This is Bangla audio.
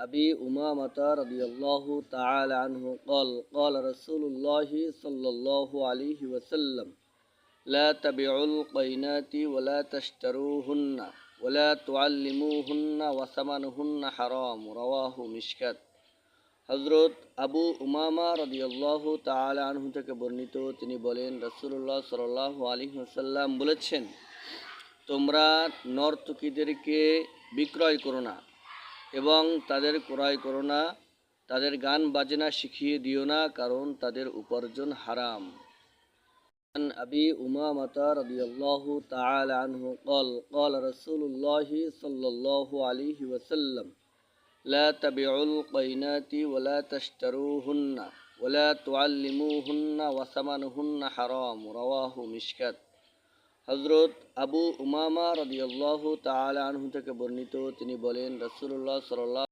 أبي أمامة رضي الله تعالى عنه قال قال رسول الله صلى الله عليه وسلم لا تبيعوا القينات ولا تشتروهن ولا تعلموهن وثمنهن حرام رواه مشكات। হযরত আবু উমামা রাদিয়াল্লাহু তাআলা আনহু থেকে বর্ণিত, তিনি বলেন রাসূলুল্লাহ সাল্লাল্লাহু আলাইহি ওয়াসাল্লাম বলেছেন, তোমরা নর্তকীদেরকে বিক্রয় করো না এবং তাদের ক্রয় করো না, তাদের গান বাজনা শিখিয়ে দিও না, কারণ তাদের উপার্জন হারাম। عن أبي أمامة رضي الله تعالى عنه قال قال رسول الله صلى الله عليه وسلم لا تبيعوا القينات ولا تشتروهن ولا تعلموهن وثمنهن حرام رواه مشكات। হযরত আবু উমামা রাদিয়াল্লাহু তাআলা আনহু থেকে বর্ণিত, তিনি বলেন রাসূলুল্লাহ সাল্লাল্লাহু